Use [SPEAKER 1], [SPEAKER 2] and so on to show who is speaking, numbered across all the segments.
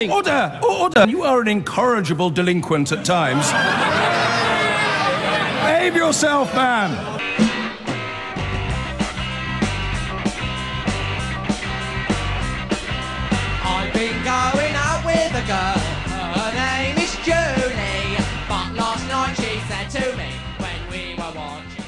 [SPEAKER 1] Order! Order! You are an incorrigible delinquent at times. Behave yourself, man!
[SPEAKER 2] I've been going out with a girl, her name is Julie, but last night she said to me when we were watching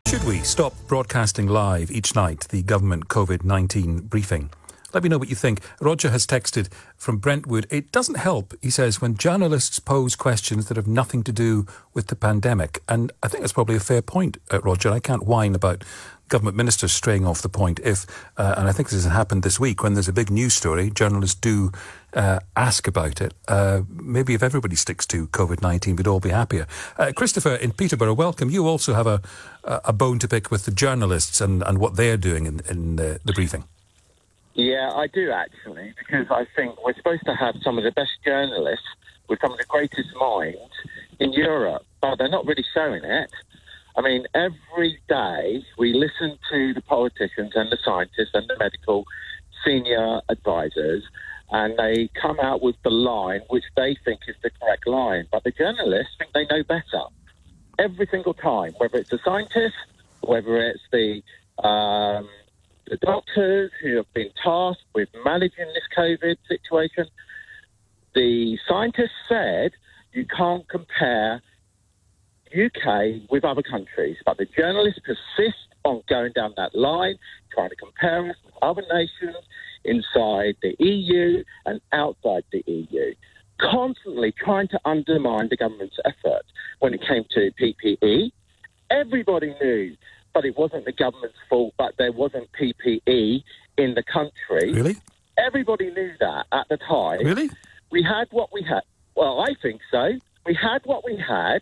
[SPEAKER 2] telly.
[SPEAKER 3] Should we stop broadcasting live each night the government COVID-19 briefing? Let me know what you think. Roger has texted from Brentwood. It doesn't help, he says, when journalists pose questions that have nothing to do with the pandemic. And I think that's probably a fair point, Roger. I can't whine about government ministers straying off the point if, and I think this has happened this week, when there's a big news story, journalists do ask about it. Maybe if everybody sticks to COVID-19, we'd all be happier. Christopher in Peterborough, welcome. You also have a bone to pick with the journalists and what they're doing in the briefing.
[SPEAKER 4] Yeah, I do actually, because I think we're supposed to have some of the best journalists with some of the greatest minds in Europe, but they're not really showing it. I mean, every day we listen to the politicians and the scientists and the medical senior advisors, and they come out with the line which they think is the correct line, but the journalists think they know better. Every single time, whether it's the scientists, whether it's the doctors who have been tasked with managing this COVID situation, the scientists said you can't compare UK with other countries, but the journalists persist on going down that line, trying to compare us with other nations inside the EU and outside the EU, constantly trying to undermine the government's effort. When it came to PPE, everybody knew but it wasn't the government's fault, but there wasn't PPE in the country.
[SPEAKER 3] Really?
[SPEAKER 4] Everybody knew that at the time.
[SPEAKER 3] Really?
[SPEAKER 4] We had what we had. Well, I think so. We had what we had.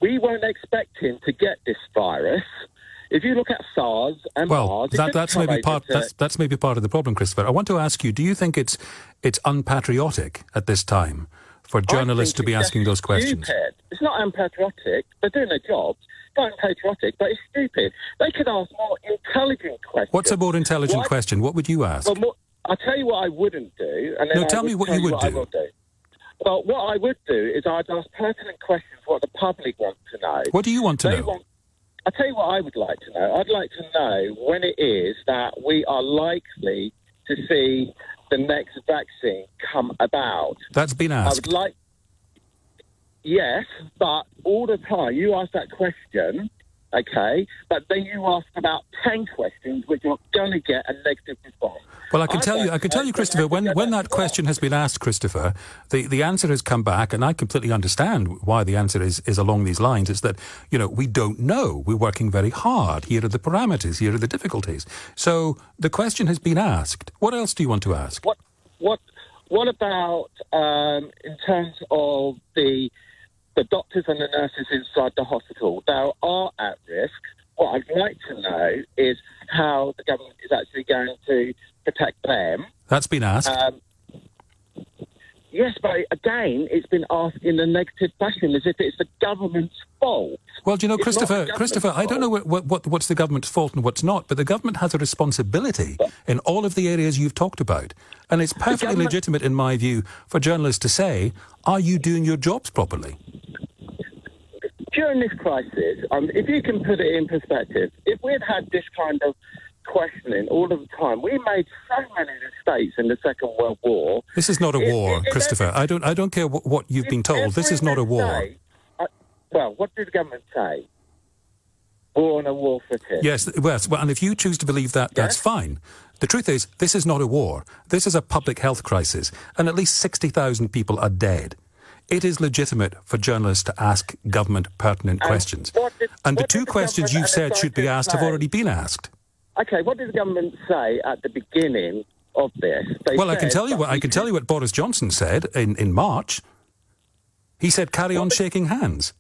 [SPEAKER 4] We weren't expecting to get this virus. If you look at SARS and MARS...
[SPEAKER 3] Well, that's maybe part of the problem, Christopher. I want to ask you, do you think it's unpatriotic at this time for journalists to be asking those questions?
[SPEAKER 4] Stupid. It's not unpatriotic. They're doing their jobs. It's not unpatriotic, but it's stupid. They could ask more intelligent questions.
[SPEAKER 3] What's a more intelligent question? What would you ask?
[SPEAKER 4] Well, I'll tell you what I wouldn't do. And then
[SPEAKER 3] tell me what you would do.
[SPEAKER 4] I will do. Well, what I would do is I'd ask pertinent questions what the public wants to know.
[SPEAKER 3] What do you want to know?
[SPEAKER 4] I'll tell you what I would like to know. I'd like to know when it is that we are likely to see the next vaccine come about.
[SPEAKER 3] That's been asked.
[SPEAKER 4] Yes, but all the time you ask that question, okay, but then you ask about 10 questions which you're going to get a negative response.
[SPEAKER 3] Well, I can tell you, Christopher, when that question has been asked, Christopher, the answer has come back, and I completely understand why the answer is along these lines. It's that, we don't know. We're working very hard. Here are the parameters. Here are the difficulties. So the question has been asked. What else do you want to ask?
[SPEAKER 4] What about in terms of the doctors and the nurses inside the hospital? They are at risk. What I'd like to know is how the government is actually going to protect them.
[SPEAKER 3] That's been asked.
[SPEAKER 4] Yes, but again, it's been asked in a negative fashion, as if it's the government's fault.
[SPEAKER 3] Well, Christopher, I don't know what's the government's fault and what's not, but the government has a responsibility in all of the areas you've talked about. And it's perfectly legitimate, in my view, for journalists to say, are you doing your jobs properly?
[SPEAKER 4] During this crisis, if you can put it in perspective, if we'd had this kind of questioning all of the time, we made so many mistakes in the Second World War.
[SPEAKER 3] This is not a war, Christopher. I don't care what you've been told. This is not a war.
[SPEAKER 4] Well, what did the government say? War on a war footing.
[SPEAKER 3] Yes, well, and if you choose to believe that, that's fine. The truth is, this is not a war. This is a public health crisis, and at least 60,000 people are dead. It is legitimate for journalists to ask government pertinent questions. And the two questions you've said should be asked have already been asked.
[SPEAKER 4] Okay, what did the government say at the beginning of this?
[SPEAKER 3] I can tell you what Boris Johnson said in March. He said, carry on shaking hands.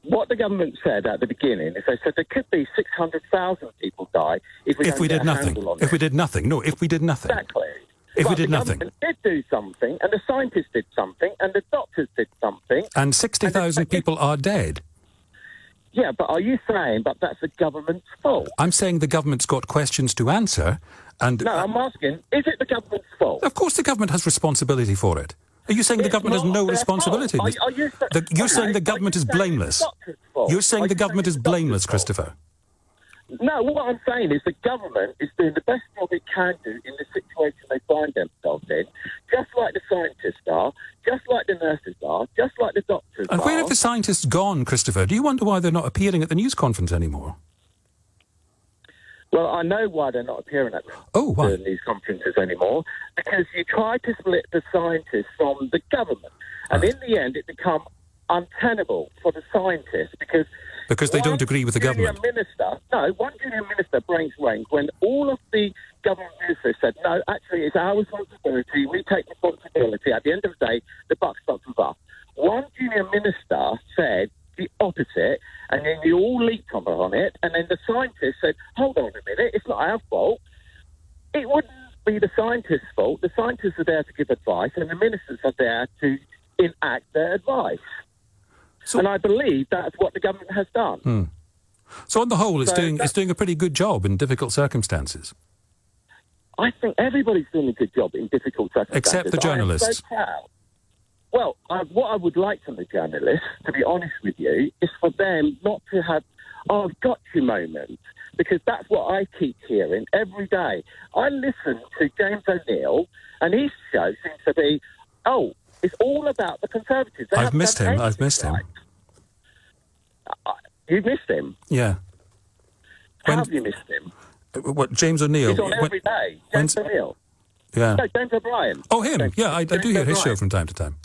[SPEAKER 4] What the government said at the beginning is they said there could be 600,000 people die if we did nothing.
[SPEAKER 3] If we did nothing. No, if we did nothing.
[SPEAKER 4] Exactly.
[SPEAKER 3] If we did nothing.
[SPEAKER 4] The government did do something, and the scientists did something, and the doctors did something.
[SPEAKER 3] And 60,000 people are dead.
[SPEAKER 4] Yeah, but are you saying that's the government's fault?
[SPEAKER 3] I'm saying the government's got questions to answer, And
[SPEAKER 4] No, I'm asking, is it the government's fault?
[SPEAKER 3] of course the government has responsibility for it. Are you saying the government has no responsibility? You're saying the government is blameless. You're saying the government is blameless, Christopher.
[SPEAKER 4] No, what I'm saying is the government is doing the best job it can do in the situation they find themselves in, just like the scientists are, just like the nurses are, just like the doctors are.
[SPEAKER 3] And where have the scientists gone, Christopher? Do you wonder why they're not appearing at the news conference anymore?
[SPEAKER 4] Well, I know why they're not appearing at these conferences anymore, because you try to split the scientists from the government, and in the end it becomes untenable for the scientists, because
[SPEAKER 3] they don't agree with the government.
[SPEAKER 4] One junior minister brings rank when all of the government ministers said, no, actually it's our responsibility, we take responsibility, at the end of the day, the buck stops with us. One junior minister said the opposite, and then you all leaped on it, and then the scientists said, hold on a minute, it's not our fault. It wouldn't be the scientists' fault. The scientists are there to give advice, and the ministers are there to enact their advice. And I believe that's what the government has done.
[SPEAKER 3] So on the whole, it's doing a pretty good job in difficult circumstances.
[SPEAKER 4] I think everybody's doing a good job in difficult circumstances.
[SPEAKER 3] Except the journalists.
[SPEAKER 4] I'm so proud. Well, what I would like from the journalists, to be honest with you, is for them not to have, I've got you moments, because that's what I keep hearing every day. I listen to James O'Neill, and his show seems to be, it's all about the Conservatives.
[SPEAKER 3] I've missed him.
[SPEAKER 4] You've missed him?
[SPEAKER 3] Yeah.
[SPEAKER 4] How have you missed him?
[SPEAKER 3] What, James O'Neill?
[SPEAKER 4] He's on every day. James O'Neill.
[SPEAKER 3] Yeah.
[SPEAKER 4] No, James O'Brien.
[SPEAKER 3] Oh, him. Yeah, I do hear his show from time to time.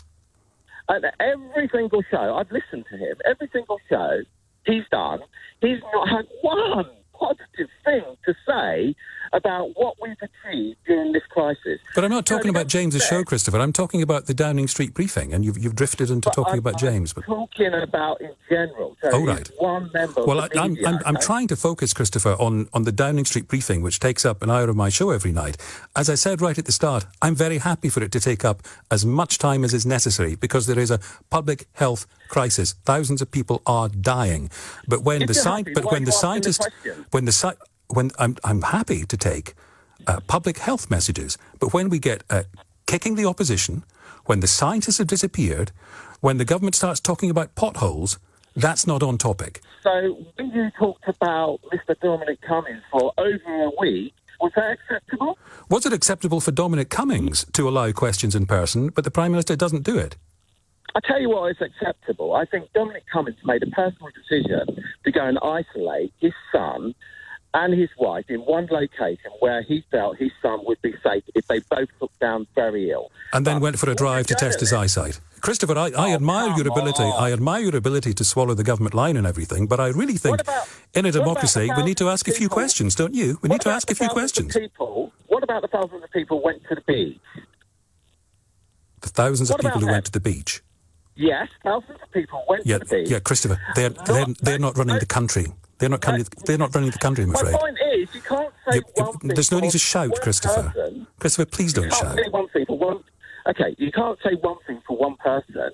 [SPEAKER 4] And every single show, I've listened to him, every single show he's done, he's not had one positive thing to say about what we've achieved during this crisis.
[SPEAKER 3] But I'm not talking about James's show, Christopher. I'm talking about the Downing Street briefing, and you've drifted into talking about James.
[SPEAKER 4] I'm talking about in general. So
[SPEAKER 3] right.
[SPEAKER 4] One member
[SPEAKER 3] well,
[SPEAKER 4] of the media,
[SPEAKER 3] I'm trying to focus, Christopher, on the Downing Street briefing, which takes up an hour of my show every night. As I said right at the start, I'm very happy for it to take up as much time as is necessary, because there is a public health crisis. Thousands of people are dying. But when I'm happy to take public health messages, but when we get kicking the opposition, when the scientists have disappeared, when the government starts talking about potholes, that's not on topic.
[SPEAKER 4] So when you talked about Mr. Dominic Cummings for over a week, was that acceptable?
[SPEAKER 3] Was it acceptable for Dominic Cummings to allow questions in person, but the Prime Minister doesn't do it?
[SPEAKER 4] I tell you what is acceptable. I think Dominic Cummings made a personal decision to go and isolate his son and his wife in one location where he felt his son would be safe if they both took down very ill.
[SPEAKER 3] And then went for a drive to test his eyesight. Christopher, I admire your ability. I admire your ability to swallow the government line and everything, but I really think in a democracy we need to ask a few questions, don't you? We need to ask a few questions.
[SPEAKER 4] What about the thousands of people who went to the beach?
[SPEAKER 3] The thousands of people who went to the beach?
[SPEAKER 4] Yes, thousands of people went to the beach.
[SPEAKER 3] Yeah, Christopher, they're not running the country. They're not running the country, I'm afraid.
[SPEAKER 4] My point is, you can't say one thing.
[SPEAKER 3] There's no need to shout, Christopher. Christopher, please don't shout.
[SPEAKER 4] Okay, you can't say one thing for one person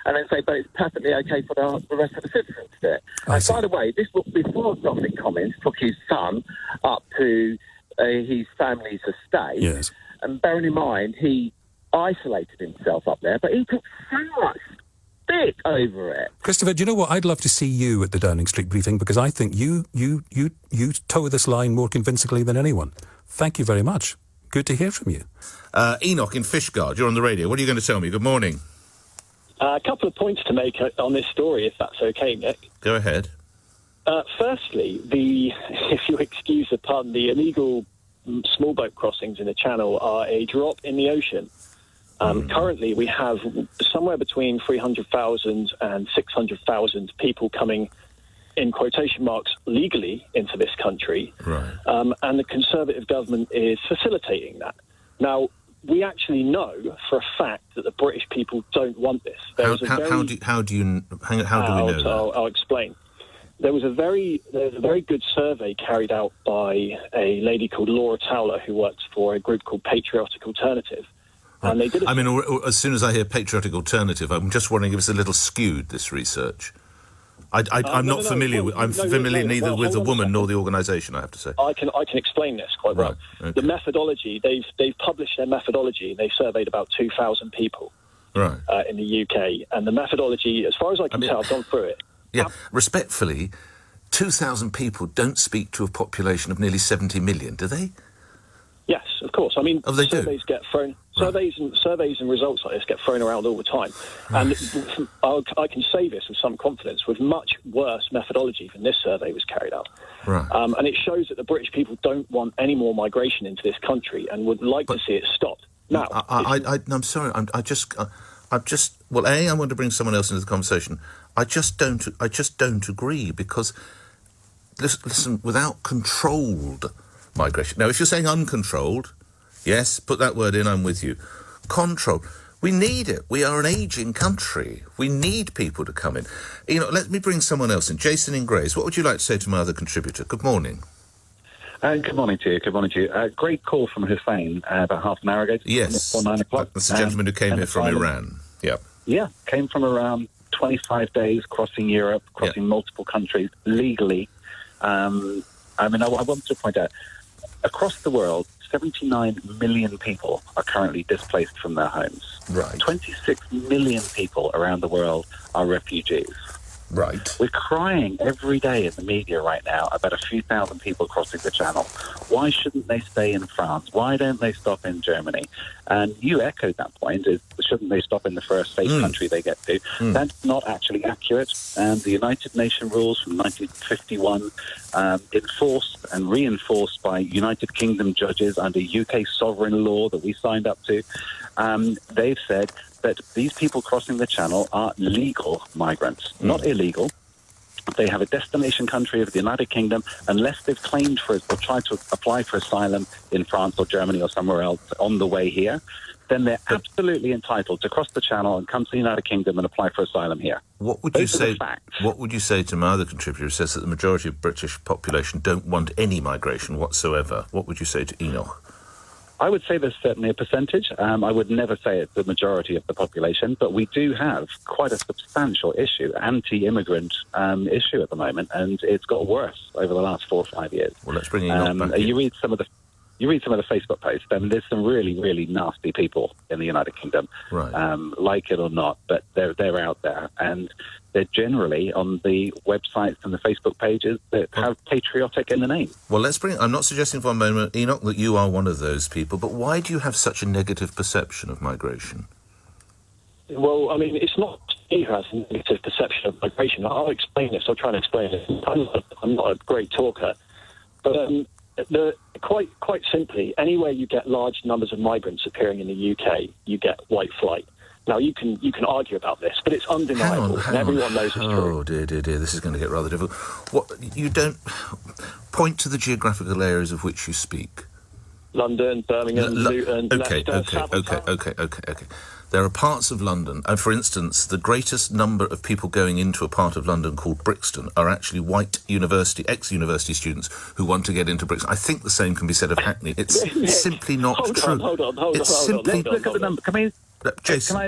[SPEAKER 4] and then say, but it's perfectly okay for the rest of the citizens to do it. And by the way, this was before Dominic Cummings took his son up to his family's estate.
[SPEAKER 3] Yes.
[SPEAKER 4] And bearing in mind, he isolated himself up there, but he took so much stick over it.
[SPEAKER 3] Christopher, do you know what? I'd love to see you at the Downing Street briefing, because I think you toe this line more convincingly than anyone. Thank you very much. Good to hear from you.
[SPEAKER 5] Enoch in Fishguard, you're on the radio. What are you going to tell me? Good morning.
[SPEAKER 6] A couple of points to make on this story, if that's okay, Nick.
[SPEAKER 5] Go ahead.
[SPEAKER 6] Firstly, if you excuse the pun, the illegal small boat crossings in the Channel are a drop in the ocean. Currently, we have somewhere between 300,000 and 600,000 people coming, in quotation marks, legally into this country.
[SPEAKER 5] Right.
[SPEAKER 6] And the Conservative government is facilitating that. Now, we actually know for a fact that the British people don't want this.
[SPEAKER 5] How do we know that?
[SPEAKER 6] I'll explain. There was a very good survey carried out by a lady called Laura Towler, who works for a group called Patriotic Alternative. And they did
[SPEAKER 5] I mean, as soon as I hear Patriotic Alternative, I'm just wondering if it's a little skewed, this research. I'm not familiar with. I'm familiar neither with the woman nor the organisation. I have to say.
[SPEAKER 6] I can explain this quite well.
[SPEAKER 5] Okay.
[SPEAKER 6] The methodology they've published their methodology. They surveyed about 2,000 people in the UK, and the methodology, as far as I can tell, I've gone through it.
[SPEAKER 5] Yeah, respectfully, 2,000 people don't speak to a population of nearly 70 million, do they?
[SPEAKER 6] Yes, of course. I mean,
[SPEAKER 5] they
[SPEAKER 6] surveys get thrown. Surveys and results like this get thrown around all the time. And I can say this with some confidence, with much worse methodology than this survey was carried out.
[SPEAKER 5] Right.
[SPEAKER 6] And it shows that the British people don't want any more migration into this country and would like to see it stopped. Now,
[SPEAKER 5] I'm sorry. I want to bring someone else into the conversation. I just don't agree because, listen, without controlled migration. Now, if you're saying uncontrolled, yes, put that word in, I'm with you. Control. We need it. We are an ageing country. We need people to come in. Let me bring someone else in. Jason in Grays, what would you like to say to my other contributor? Good morning.
[SPEAKER 7] Good morning to you. Great call from Hussein about half an hour ago.
[SPEAKER 5] Yes.
[SPEAKER 7] Before 9 o'clock.
[SPEAKER 5] That's the gentleman who came here from Iran. Yeah.
[SPEAKER 7] Yeah, came from Iran, 25 days, crossing Europe, crossing multiple countries, legally. I want to point out, across the world, 79 million people are currently displaced from their homes.
[SPEAKER 5] Right.
[SPEAKER 7] 26 million people around the world are refugees.
[SPEAKER 5] Right.
[SPEAKER 7] We're crying every day in the media right now about a few thousand people crossing the Channel. Why shouldn't they stay in France? Why don't they stop in Germany? And you echoed that point, is shouldn't they stop in the first safe country they get to? That's not actually accurate. And the United Nations rules from 1951, enforced and reinforced by United Kingdom judges under UK sovereign law that we signed up to, they've said that these people crossing the Channel are legal migrants, not illegal. They have a destination country of the United Kingdom unless they've claimed for it or tried to apply for asylum in France or Germany or somewhere else on the way here. Then they're absolutely entitled to cross the Channel and come to the United Kingdom and apply for asylum here.
[SPEAKER 5] What would you say? What would you say to my other contributor who says that the majority of British population don't want any migration whatsoever? What would you say to Enoch?
[SPEAKER 7] I would say there's certainly a percentage. I would never say it's the majority of the population, but we do have quite a substantial issue, anti-immigrant issue at the moment, and it's got worse over the last 4 or 5 years.
[SPEAKER 5] Well, let's bring Enoch back in.
[SPEAKER 7] You read some of the Facebook posts, and there's some really, really nasty people in the United Kingdom, like it or not, but they're out there, and they're generally on the websites and the Facebook pages that have patriotic in the name.
[SPEAKER 5] Well, I'm not suggesting for a moment, Enoch, that you are one of those people, but why do you have such a negative perception of migration?
[SPEAKER 6] Well, I mean, it's not he who has a negative perception of migration. I'll explain this. I'll try and explain it. I'm not a great talker, but quite simply, anywhere you get large numbers of migrants appearing in the UK, you get white flight. Now, you can argue about this, but it's undeniable, and everyone knows it's true.
[SPEAKER 5] Oh, dear, this is going to get rather difficult. You don't point to the geographical areas of which you speak.
[SPEAKER 6] London, Birmingham, Luton, Leicester,
[SPEAKER 5] Okay. There are parts of London, and for instance, the greatest number of people going into a part of London called Brixton are actually white ex-university students who want to get into Brixton. I think the same can be said of Hackney. It's simply not true.
[SPEAKER 6] Hold on.
[SPEAKER 7] Let's look at the number.
[SPEAKER 5] Jason.
[SPEAKER 7] Can I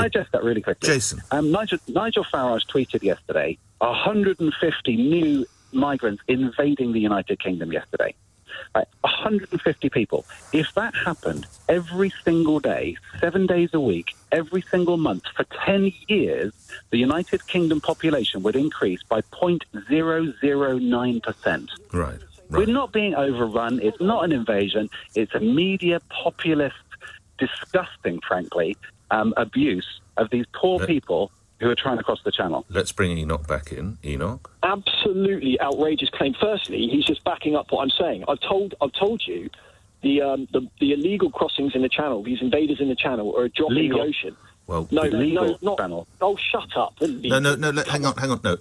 [SPEAKER 7] address that? Really quickly?
[SPEAKER 5] Jason.
[SPEAKER 7] Nigel Farage tweeted yesterday 150 new migrants invading the United Kingdom yesterday. 150 people. If that happened every single day, 7 days a week, every single month for 10 years, the United Kingdom population would increase by 0.009%.
[SPEAKER 5] Right.
[SPEAKER 7] We're not being overrun. It's not an invasion. It's a media populist, disgusting, frankly, abuse of these poor people who are trying to cross the Channel.
[SPEAKER 5] Let's bring Enoch back in. Enoch?
[SPEAKER 6] Absolutely outrageous claim. Firstly, he's just backing up what I'm saying. I've told you the illegal crossings in the Channel, these invaders in the Channel, are a drop in the ocean.
[SPEAKER 5] Well,
[SPEAKER 6] no, not
[SPEAKER 7] Channel.
[SPEAKER 6] Oh, shut up.
[SPEAKER 5] No, hang on. No.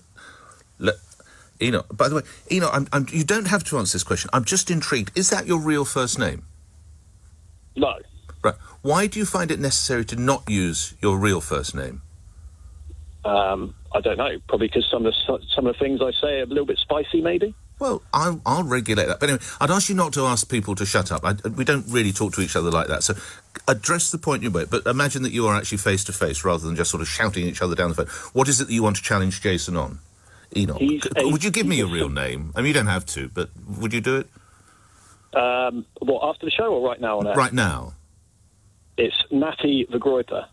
[SPEAKER 5] Enoch, by the way, Enoch, you don't have to answer this question. I'm just intrigued. Is that your real first name?
[SPEAKER 6] No.
[SPEAKER 5] Right. Why do you find it necessary to not use your real first name?
[SPEAKER 6] I don't know. Probably because some of the things I say are a little bit spicy, maybe.
[SPEAKER 5] Well, I'll regulate that. But anyway, I'd ask you not to ask people to shut up. We don't really talk to each other like that. So address the point you make, but imagine that you are actually face-to-face rather than just sort of shouting at each other down the phone. What is it that you want to challenge Jason on? Enoch. Would you give me your real name? I mean, you don't have to, but would you do it?
[SPEAKER 6] What, after the show or right now on air?
[SPEAKER 5] Right now.
[SPEAKER 6] It's Natty the Groiper.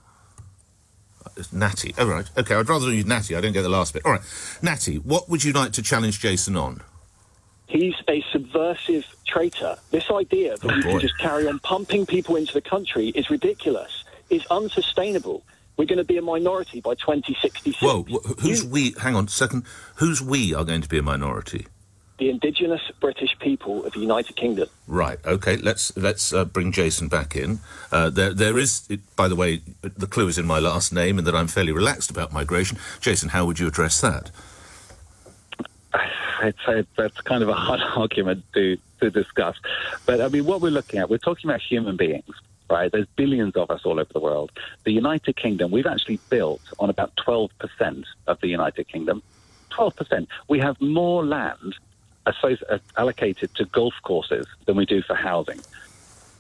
[SPEAKER 5] It's Natty. Oh, right. OK, I'd rather use Natty. I don't get the last bit. All right. Natty, what would you like to challenge Jason on?
[SPEAKER 6] He's a subversive traitor. This idea that we can just carry on pumping people into the country is ridiculous. It's unsustainable. We're going to be a minority by 2066.
[SPEAKER 5] Whoa, who's we? Hang on a second. Who's we are going to be a minority?
[SPEAKER 6] The indigenous British people of the United Kingdom.
[SPEAKER 5] Right. Okay. Let's bring Jason back in. There is, by the way, the clue is in my last name, and that I'm fairly relaxed about migration. Jason, how would you address that?
[SPEAKER 7] I'd say that's kind of a hard argument to discuss. But I mean, what we're looking at, we're talking about human beings. Right, there's billions of us all over the world. The United Kingdom, we've actually built on about 12% of the United Kingdom. 12%. We have more land allocated to golf courses than we do for housing.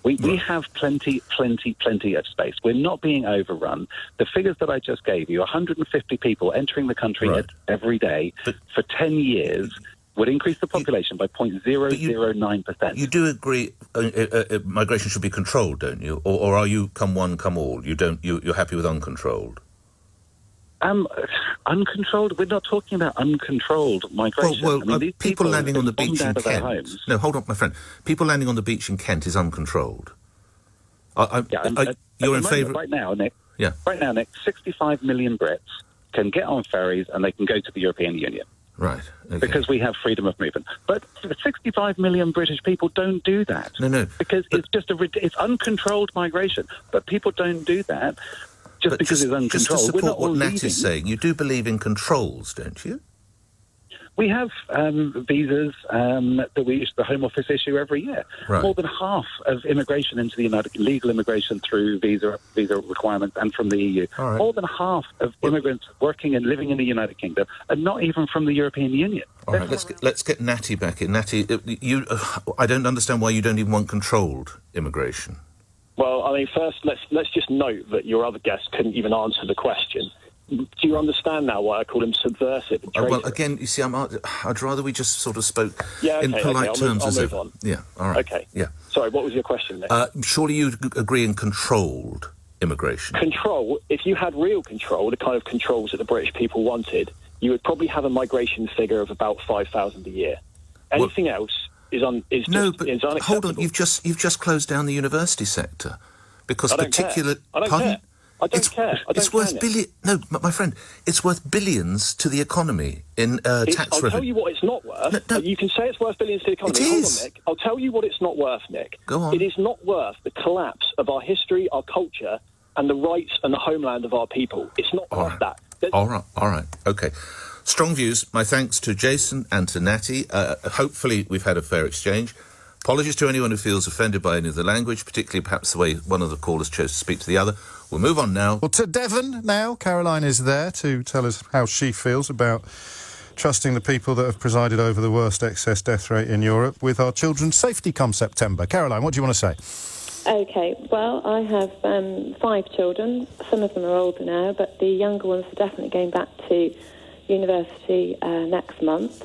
[SPEAKER 7] We have plenty of space. We're not being overrun. The figures that I just gave you, 150 people entering the country every day for 10 years, would increase the population by 0.009%.
[SPEAKER 5] You do agree migration should be controlled, don't you? Or are you come one, come all? You're happy with uncontrolled?
[SPEAKER 7] Uncontrolled? We're not talking about uncontrolled migration.
[SPEAKER 5] Well,
[SPEAKER 7] I mean, these
[SPEAKER 5] people landing on the beach in Kent. No, hold on, my friend. People landing on the beach in Kent is uncontrolled. You're in favour
[SPEAKER 7] right now, Nick?
[SPEAKER 5] Yeah.
[SPEAKER 7] Right now, Nick, 65 million Brits can get on ferries and they can go to the European Union.
[SPEAKER 5] Right. Okay.
[SPEAKER 7] Because we have freedom of movement. But 65 million British people don't do that.
[SPEAKER 5] No.
[SPEAKER 7] Because it's just it's uncontrolled migration. But people don't do that because it's uncontrolled.
[SPEAKER 5] Just to support
[SPEAKER 7] We're not
[SPEAKER 5] what
[SPEAKER 7] all
[SPEAKER 5] Nat
[SPEAKER 7] leaving.
[SPEAKER 5] is saying, you do believe in controls, don't you?
[SPEAKER 7] We have visas that the Home Office issue every year.
[SPEAKER 5] Right.
[SPEAKER 7] More than half of immigration into the United legal immigration through visa requirements and from the EU.
[SPEAKER 5] All right.
[SPEAKER 7] More than half of immigrants working and living in the United Kingdom are not even from the European Union.
[SPEAKER 5] All right, let's get Natty back in. Natty, I don't understand why you don't even want controlled immigration.
[SPEAKER 6] Well, I mean, first, let's just note that your other guest couldn't even answer the question. Do you understand now why I call him subversive and traitor?
[SPEAKER 5] Well, again, you see, I'd rather we just sort of spoke in
[SPEAKER 6] okay,
[SPEAKER 5] polite terms.
[SPEAKER 6] I'll move on.
[SPEAKER 5] Yeah, all right.
[SPEAKER 6] Okay.
[SPEAKER 5] Yeah.
[SPEAKER 6] Sorry, what was your question, Nick?
[SPEAKER 5] Surely you agree in controlled immigration.
[SPEAKER 6] Control, if you had real control, the kind of controls that the British people wanted, you would probably have a migration figure of about 5,000 a year. Anything else is unacceptable.
[SPEAKER 5] Hold on, you've just closed down the university sector because
[SPEAKER 6] I don't care. I don't care.
[SPEAKER 5] It's worth billions. No, my friend, it's worth billions to the economy in tax revenue.
[SPEAKER 6] I'll tell you what it's not worth.
[SPEAKER 5] No.
[SPEAKER 6] You can say it's worth billions to the economy.
[SPEAKER 5] It
[SPEAKER 6] Hold
[SPEAKER 5] is.
[SPEAKER 6] on, Nick. I'll tell you what it's not worth, Nick.
[SPEAKER 5] Go on.
[SPEAKER 6] It is not worth the collapse of our history, our culture, and the rights and the homeland of our people. It's not worth that.
[SPEAKER 5] All right. Okay. Strong views. My thanks to Jason and to Natty. Hopefully we've had a fair exchange. Apologies to anyone who feels offended by any of the language, particularly perhaps the way one of the callers chose to speak to the other. We'll move on now.
[SPEAKER 8] Well, to Devon now. Caroline is there to tell us how she feels about trusting the people that have presided over the worst excess death rate in Europe with our children's safety come September. Caroline, what do you want to say?
[SPEAKER 9] OK, well, I have 5 children. Some of them are older now, but the younger ones are definitely going back to university next month.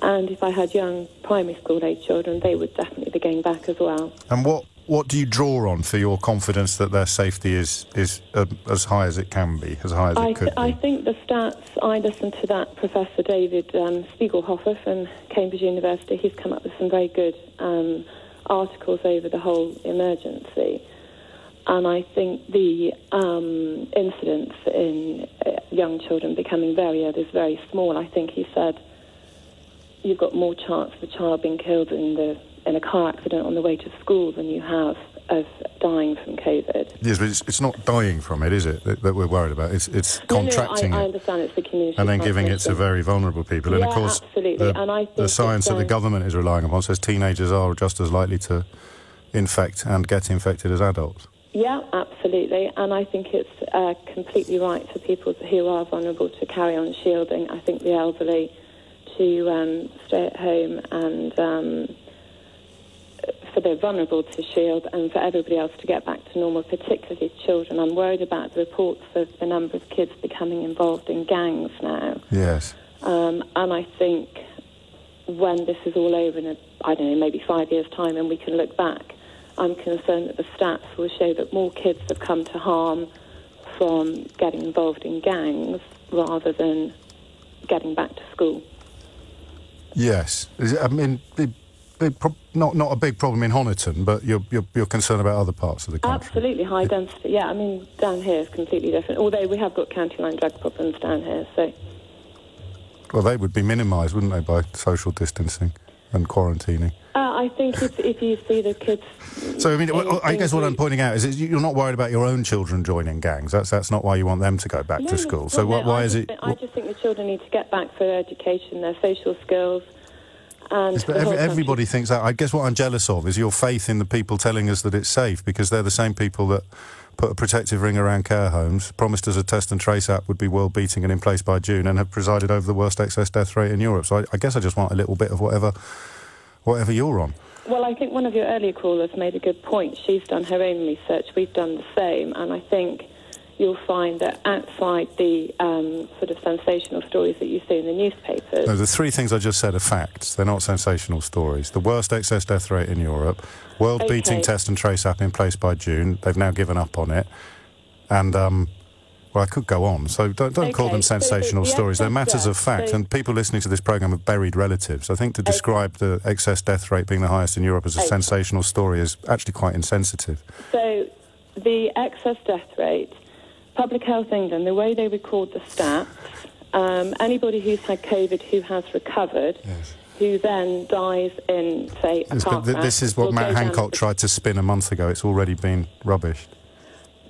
[SPEAKER 9] And if I had young primary school-age children, they would definitely be going back as well.
[SPEAKER 8] And what do you draw on for your confidence that their safety is as high as it can be, as high as it could be?
[SPEAKER 9] I think the stats, I listened to that Professor David Spiegelhofer from Cambridge University. He's come up with some very good articles over the whole emergency. And I think the incidence in young children becoming very ill is very small. I think he said you've got more chance of a child being killed in a car accident on the way to school than you have of dying from COVID.
[SPEAKER 8] Yes, but it's not dying from it, is it, that we're worried about? It's contracting
[SPEAKER 9] I understand it's the community
[SPEAKER 8] and then giving it to very vulnerable people.
[SPEAKER 9] Yeah,
[SPEAKER 8] and of course,
[SPEAKER 9] absolutely. And I think
[SPEAKER 8] the science that the government is relying upon says teenagers are just as likely to infect and get infected as adults.
[SPEAKER 9] Yeah, absolutely. And I think it's completely right for people who are vulnerable to carry on shielding. I think the elderly to stay at home and for the vulnerable to shield and for everybody else to get back to normal, particularly children. I'm worried about the reports of the number of kids becoming involved in gangs now.
[SPEAKER 8] Yes.
[SPEAKER 9] And I think when this is all over in, I don't know, maybe 5 years' time and we can look back, I'm concerned that the stats will show that more kids have come to harm from getting involved in gangs rather than getting back to school.
[SPEAKER 8] Yes. I mean, not a big problem in Honiton, but you're concerned about other parts of the country.
[SPEAKER 9] Absolutely, high density. Yeah, I mean, down here is completely different, although we have got county line drug problems down here, so...
[SPEAKER 8] Well, they would be minimised, wouldn't they, by social distancing and quarantining?
[SPEAKER 9] I think if you see the kids...
[SPEAKER 8] So, I mean, I guess what I'm pointing out is you're not worried about your own children joining gangs. That's not why you want them to go back to school. So why is it...
[SPEAKER 9] I just think the children need to get back for their education, their social skills, and...
[SPEAKER 8] Yes, but everybody thinks that. I guess what I'm jealous of is your faith in the people telling us that it's safe, because they're the same people that put a protective ring around care homes, promised us a test and trace app would be world-beating and in place by June, and have presided over the worst excess death rate in Europe. So I guess I just want a little bit of whatever you're on.
[SPEAKER 9] Well, I think one of your earlier callers made a good point. She's done her own research. We've done the same. And I think you'll find that outside the sort of sensational stories that you see in the newspapers...
[SPEAKER 8] No, the three things I just said are facts. They're not sensational stories. The worst excess death rate in Europe, world-beating test and trace app in place by June. They've now given up on it. And... well, I could go on, so don't call them sensational stories. They're matters of fact, and people listening to this programme have buried relatives. I think to describe the excess death rate being the highest in Europe as a sensational story is actually quite insensitive.
[SPEAKER 9] So the excess death rate, Public Health England, the way they record the stats, anybody who's had COVID who has recovered... Yes. Who then dies in, say, a car crash...
[SPEAKER 8] This is what Matt Hancock tried to spin a month ago. It's already been rubbished.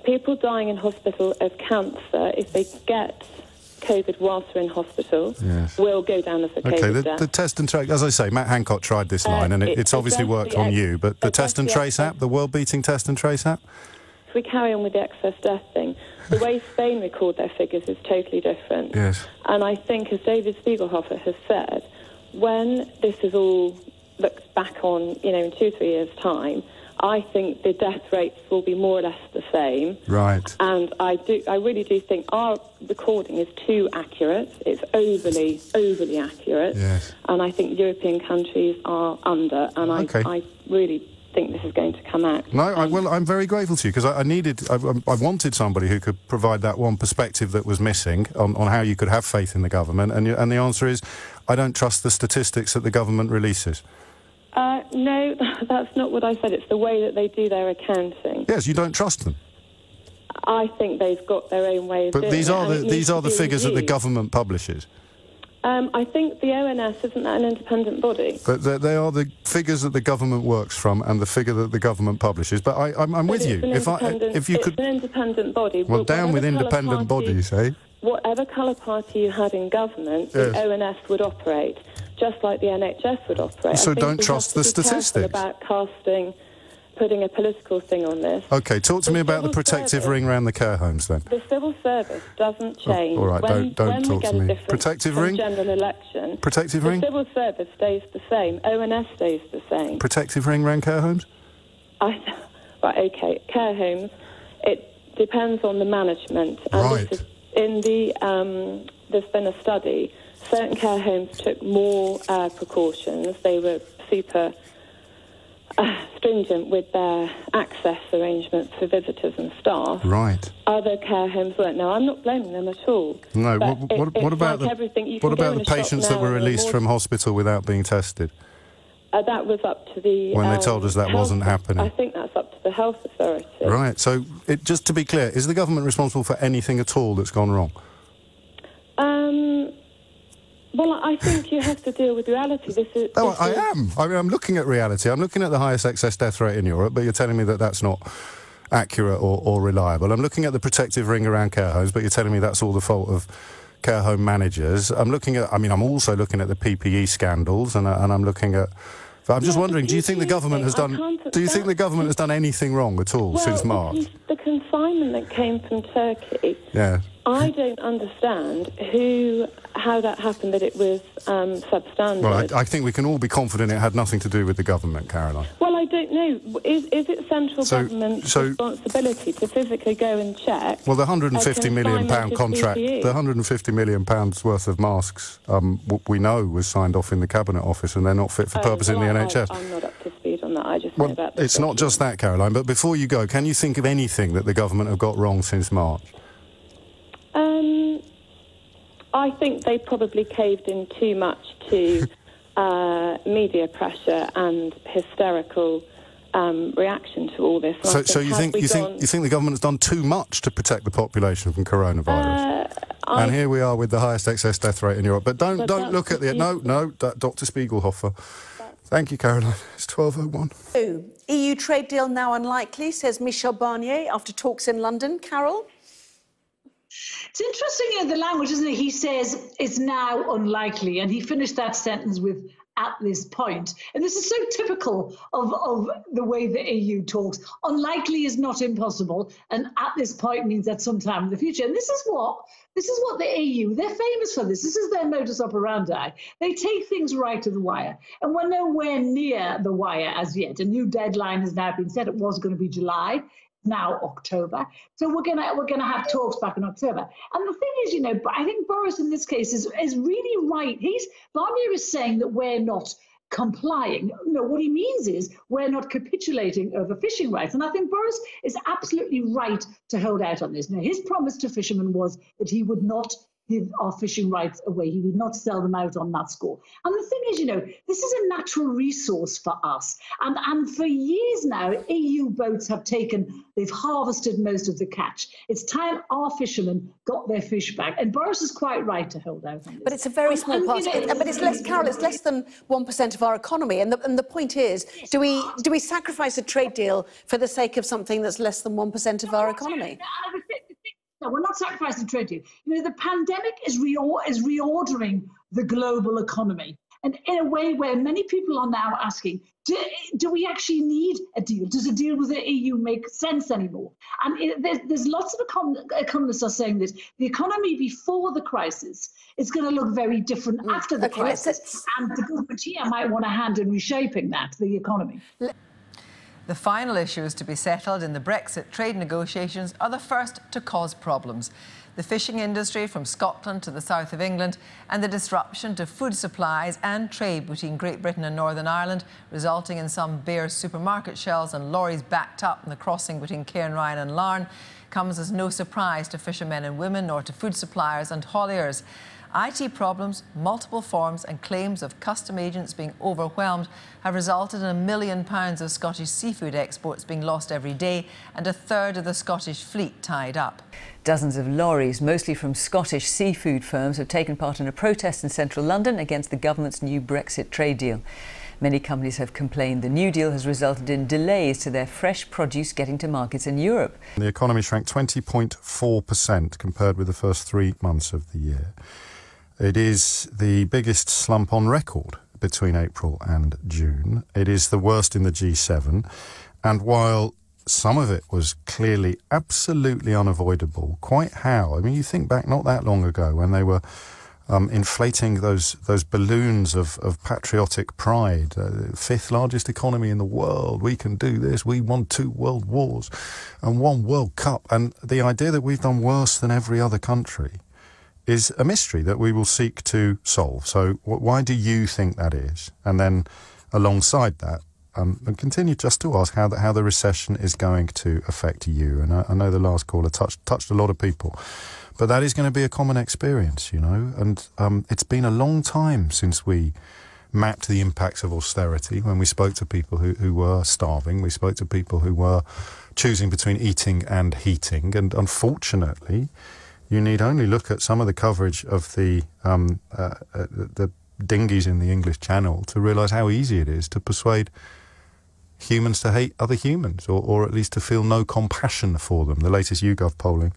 [SPEAKER 9] People dying in hospital of cancer, if they get COVID whilst they're in hospital, will go down as a COVID death.
[SPEAKER 8] The test and trace, as I say, Matt Hancock tried this line, and it's obviously worked on you, but the test and trace app, the world-beating test and trace app?
[SPEAKER 9] If we carry on with the excess death thing, the way Spain record their figures is totally different.
[SPEAKER 8] Yes.
[SPEAKER 9] And I think, as David Spiegelhofer has said, when this is all looked back on, in 2-3 years' time, I think the death rates will be more or less the same.
[SPEAKER 8] Right.
[SPEAKER 9] And I really do think our recording is too accurate. It's overly accurate.
[SPEAKER 8] Yes.
[SPEAKER 9] And I think European countries are under. And I really think this is going to come out.
[SPEAKER 8] No, I'm very grateful to you, because I wanted somebody who could provide that one perspective that was missing on how you could have faith in the government. And the answer is, I don't trust the statistics that the government releases.
[SPEAKER 9] No, that's not what I said. It's the way that they do their accounting.
[SPEAKER 8] Yes, you don't trust them.
[SPEAKER 9] I think they've got their own way of doing it.
[SPEAKER 8] But these are the figures that the government publishes.
[SPEAKER 9] I think the ONS, isn't that an independent body?
[SPEAKER 8] But they are the figures that the government works from and the figure that the government publishes. But I'm with you. If you could...
[SPEAKER 9] It's an independent body.
[SPEAKER 8] Well, down with independent bodies, eh?
[SPEAKER 9] Whatever colour party you had in government, the ONS would operate, just like the NHS would operate.
[SPEAKER 8] So don't trust the statistics.
[SPEAKER 9] About putting a political thing on this.
[SPEAKER 8] OK, talk to me about the protective ring around the care homes, then.
[SPEAKER 9] The civil service doesn't change.
[SPEAKER 8] All right, don't talk to me. Protective ring?
[SPEAKER 9] General election.
[SPEAKER 8] Protective ring?
[SPEAKER 9] The civil service stays the same. ONS stays the same.
[SPEAKER 8] Protective ring around care homes?
[SPEAKER 9] Right, OK. Care homes, it depends on the management. And
[SPEAKER 8] right.
[SPEAKER 9] This is there's been a study. Certain care homes took more precautions. They were super stringent with their access arrangements for visitors and staff.
[SPEAKER 8] Right.
[SPEAKER 9] Other care homes weren't. Now, I'm not blaming them at all.
[SPEAKER 8] No. What about the patients that were released from hospital without being tested?
[SPEAKER 9] That was up to the...
[SPEAKER 8] When they told us that wasn't happening.
[SPEAKER 9] I think that's up to the health authority.
[SPEAKER 8] Right. So, just to be clear, is the government responsible for anything at all that's gone wrong?
[SPEAKER 9] Well, I think you have to deal with reality.
[SPEAKER 8] I am. I mean, I'm looking at reality. I'm looking at the highest excess death rate in Europe, but you're telling me that that's not accurate or reliable. I'm looking at the protective ring around care homes, but you're telling me that's all the fault of care home managers. I'm also looking at the PPE scandals, and I'm looking at... But I'm just wondering, do you think the government has done anything wrong at all since March?
[SPEAKER 9] The consignment that came from Turkey.
[SPEAKER 8] Yeah.
[SPEAKER 9] I don't understand who how that happened, that it was substandard.
[SPEAKER 8] Well, I think we can all be confident it had nothing to do with the government, Caroline.
[SPEAKER 9] Well, I don't know. Is it central government's responsibility to physically go and check?
[SPEAKER 8] Well, the £150 million contract, the £150 million worth of masks, we know was signed off in the Cabinet Office, and they're not fit for purpose in the NHS.
[SPEAKER 9] I'm not up to speed on that. I just know about
[SPEAKER 8] it's not just that, Caroline. But before you go, can you think of anything that the government have got wrong since March?
[SPEAKER 9] I think they probably caved in too much to media pressure and hysterical reaction to all this.
[SPEAKER 8] So you think the government has done too much to protect the population from coronavirus? And here we are with the highest excess death rate in Europe. But don't look at the Dr. Spiegelhofer. Thank you, Caroline. It's 12:01.
[SPEAKER 10] EU trade deal now unlikely, says Michel Barnier after talks in London. Carol?
[SPEAKER 11] It's interesting, the language, isn't it? He says it's now unlikely, and he finished that sentence with "at this point." And this is so typical of the way the EU talks. Unlikely is not impossible, and at this point means at some time in the future. And this is what the EU, they're famous for this. This is their modus operandi. They take things right to the wire, and we're nowhere near the wire as yet. A new deadline has now been set. It was going to be July. Now October, so we're gonna have talks back in October. And the thing is, I think Boris in this case is really right. Barnier is saying that we're not complying. No, what he means is we're not capitulating over fishing rights. And I think Boris is absolutely right to hold out on this. Now, his promise to fishermen was that he would not give our fishing rights away. He would not sell them out on that score. And the thing is, this is a natural resource for us. And for years now, EU boats they've harvested most of the catch. It's time our fishermen got their fish back. And Boris is quite right to hold out on this.
[SPEAKER 10] But it's a very small part. But it's less, Carol, it's less than 1% of our economy. And the point is, do we sacrifice a trade deal for the sake of something that's less than 1% of our economy?
[SPEAKER 11] No, we're not sacrificing trade deal. The pandemic is reordering the global economy. And in a way where many people are now asking, do we actually need a deal? Does a deal with the EU make sense anymore? And there's lots of economists are saying that the economy before the crisis is going to look very different after the crisis. And the government here might want a hand in reshaping the economy.
[SPEAKER 12] The final issues to be settled in the Brexit trade negotiations are the first to cause problems. The fishing industry from Scotland to the south of England and the disruption to food supplies and trade between Great Britain and Northern Ireland, resulting in some bare supermarket shelves and lorries backed up in the crossing between Cairnryan and Larne, comes as no surprise to fishermen and women nor to food suppliers and hauliers. IT problems, multiple forms and claims of custom agents being overwhelmed have resulted in £1 million of Scottish seafood exports being lost every day and a third of the Scottish fleet tied up.
[SPEAKER 13] Dozens of lorries, mostly from Scottish seafood firms, have taken part in a protest in central London against the government's new Brexit trade deal. Many companies have complained the new deal has resulted in delays to their fresh produce getting to markets in Europe.
[SPEAKER 8] The economy shrank 20.4% compared with the first 3 months of the year. It is the biggest slump on record between April and June. It is the worst in the G7. And while some of it was clearly absolutely unavoidable, quite how? I mean, you think back not that long ago when they were inflating those balloons of patriotic pride. Fifth largest economy in the world. We can do this. We won 2 world wars and 1 World Cup. And the idea that we've done worse than every other country is a mystery that we will seek to solve. So why do you think that is? And then alongside that, and continue just to ask how the recession is going to affect you. And I know the last caller touched a lot of people, but that is going to be a common experience, And it's been a long time since we mapped the impacts of austerity, when we spoke to people who were starving. We spoke to people who were choosing between eating and heating. And unfortunately, you need only look at some of the coverage of the dinghies in the English Channel to realise how easy it is to persuade humans to hate other humans, or at least to feel no compassion for them. The latest YouGov polling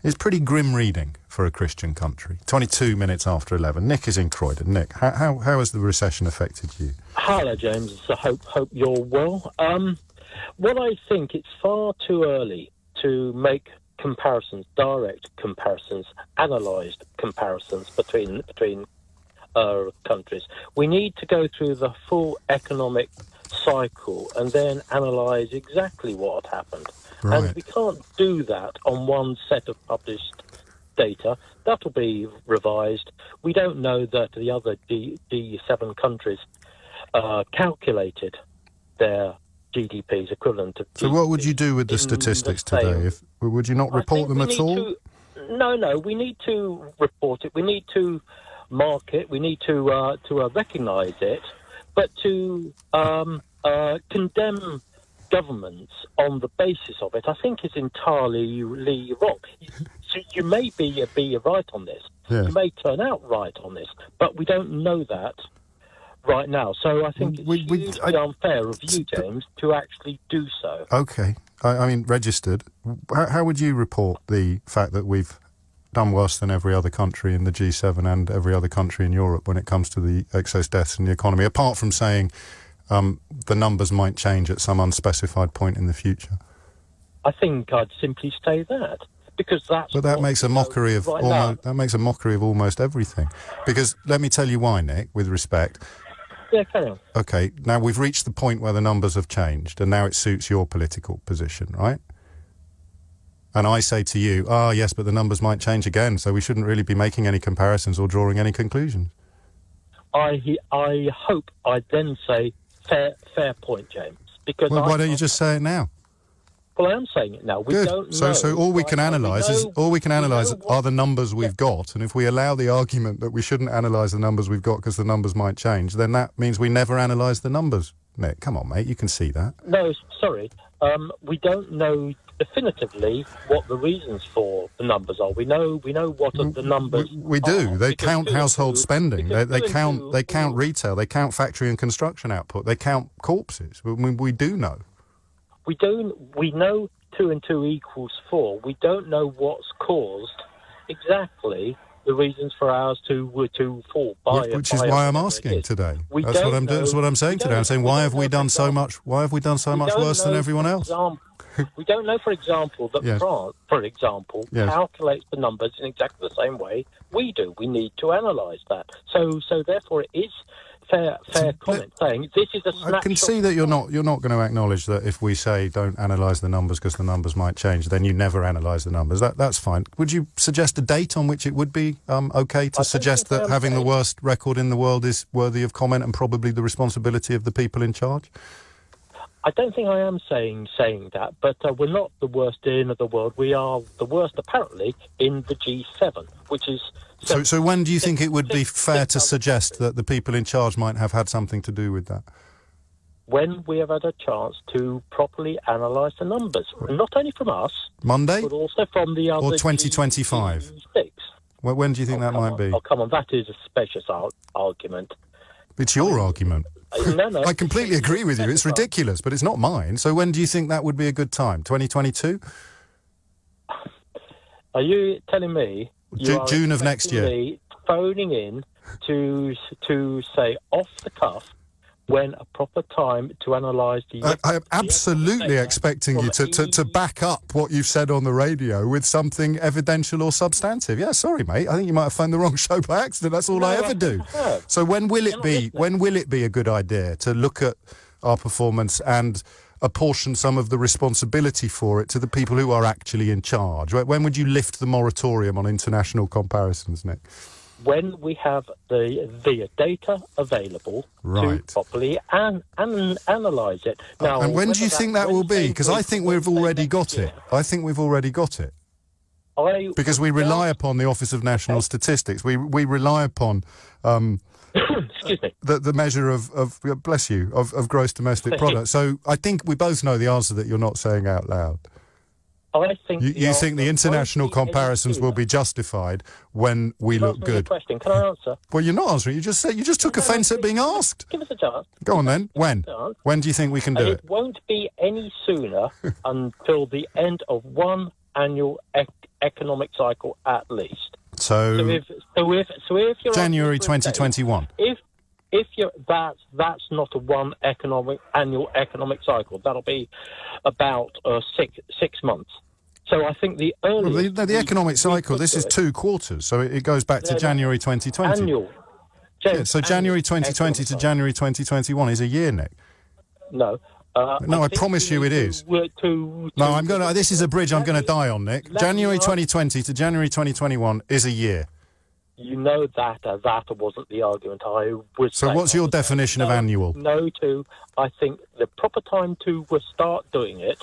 [SPEAKER 8] is pretty grim reading for a Christian country. 22 minutes after 11. Nick is in Croydon. Nick, how has the recession affected you?
[SPEAKER 14] Hello, James. I hope you're well. What I think, it's far too early to make comparisons, direct comparisons, analysed comparisons between countries. We need to go through the full economic cycle and then analyse exactly what had happened.
[SPEAKER 8] Right.
[SPEAKER 14] And we can't do that on one set of published data. That'll be revised. We don't know that the other D7 countries calculated their GDPs equivalent to.
[SPEAKER 8] So what would you do with the statistics today? Would you not report them at all?
[SPEAKER 14] No, we need to report it. We need to mark it. We need to recognise it, but to condemn governments on the basis of it, I think is entirely wrong. So you may be right on this.
[SPEAKER 8] Yeah.
[SPEAKER 14] You may turn out right on this, but we don't know that right now. So I think it's hugely unfair of you, James, to actually do so.
[SPEAKER 8] Okay. I mean, registered. How would you report the fact that we've done worse than every other country in the G7 and every other country in Europe when it comes to the excess deaths in the economy, apart from saying the numbers might change at some unspecified point in the future?
[SPEAKER 14] I think I'd simply say that, because that's.
[SPEAKER 8] But that makes a mockery of almost everything. Because let me tell you why, Nick, with respect.
[SPEAKER 14] Yeah, carry on.
[SPEAKER 8] Okay, now we've reached the point where the numbers have changed, and now it suits your political position, right? And I say to you, yes, but the numbers might change again, so we shouldn't really be making any comparisons or drawing any conclusions.
[SPEAKER 14] I hope I'd then say fair point, James. Because
[SPEAKER 8] why don't you just say it now?
[SPEAKER 14] Well, I am saying it now. We don't know.
[SPEAKER 8] So all we can analyse are the numbers we've got, and if we allow the argument that we shouldn't analyse the numbers we've got because the numbers might change, then that means we never analyse the numbers. Nick, come on, mate, you can see that.
[SPEAKER 14] No, sorry. We don't know definitively what the reasons for the numbers are. We know what the numbers
[SPEAKER 8] we do.
[SPEAKER 14] Are,
[SPEAKER 8] they count household spending. They count retail. They count factory and construction output. They count corpses. We do know. We know 2 and 2 equals 4. We don't know what's caused exactly the reasons for ours to fall by. Which is why I'm asking today. That's what I'm saying today. I'm saying why have we done so much? Why have we done so much worse than everyone else?
[SPEAKER 14] We don't know, for example, that France, for example, calculates the numbers in exactly the same way we do. We need to analyse that. So therefore, it is fair comment saying this is a snapshot.
[SPEAKER 8] I can see that you're not going to acknowledge that if we say don't analyse the numbers because the numbers might change, then you never analyse the numbers. That's fine. Would you suggest a date on which it would be okay to suggest that having the worst record in the world is worthy of comment and probably the responsibility of the people in charge?
[SPEAKER 14] I don't think I am saying that, but we're not the worst in the world. We are the worst, apparently, in the G7, which is...
[SPEAKER 8] So when do you think it would be fair to suggest that the people in charge might have had something to do with that?
[SPEAKER 14] When we have had a chance to properly analyse the numbers, not only from us... Monday? But also from the other...
[SPEAKER 8] Or 2025? Well, when do you think that might be?
[SPEAKER 14] Oh, come on, that is a specious argument.
[SPEAKER 8] It's your argument.
[SPEAKER 14] No.
[SPEAKER 8] I completely agree with you. It's ridiculous, but it's not mine. So when do you think that would be a good time? 2022?
[SPEAKER 14] Are you telling me...
[SPEAKER 8] June of next year.
[SPEAKER 14] Phoning in to say off the cuff when a proper time to analyse the...
[SPEAKER 8] I am absolutely expecting you to back up what you've said on the radio with something evidential or substantive. Yeah, sorry, mate. I think you might have phoned the wrong show by accident. That's all I ever do. So when will it be a good idea to look at our performance and apportion some of the responsibility for it to the people who are actually in charge? When would you lift the moratorium on international comparisons, Nick?
[SPEAKER 14] When we have the data available to properly analyse it. Now,
[SPEAKER 8] and when do you think that will be? Because I think we've already got it. Because we rely upon the Office of National Statistics. We rely upon...
[SPEAKER 14] Excuse me.
[SPEAKER 8] The measure of bless you, of gross domestic product. So I think we both know the answer that you're not saying out loud.
[SPEAKER 14] I think
[SPEAKER 8] you think the international comparisons will be justified when we look good.
[SPEAKER 14] Question. Can I answer?
[SPEAKER 8] Well, you're not answering. You just took offence at being asked.
[SPEAKER 14] Give us a chance.
[SPEAKER 8] Go on then. When? When do you think we can do it?
[SPEAKER 14] It won't be any sooner until the end of one annual economic cycle at least.
[SPEAKER 8] So if
[SPEAKER 14] you're
[SPEAKER 8] January 2021.
[SPEAKER 14] If you're that's not a one annual economic cycle. That'll be about 6 months. So I think the earliest...
[SPEAKER 8] Well, the economic cycle, this is 2 quarters, so it goes back to January 2020.
[SPEAKER 14] Annual.
[SPEAKER 8] Yeah, so January 2020 to January 2021 is a year, Nick.
[SPEAKER 14] No.
[SPEAKER 8] No, I promise you it is. No, this is a bridge I'm going to die on, Nick. January 2020 to January 2021 is a year.
[SPEAKER 14] You know that wasn't the argument I was
[SPEAKER 8] So
[SPEAKER 14] saying.
[SPEAKER 8] what's your definition of annual?
[SPEAKER 14] I think the proper time to start doing it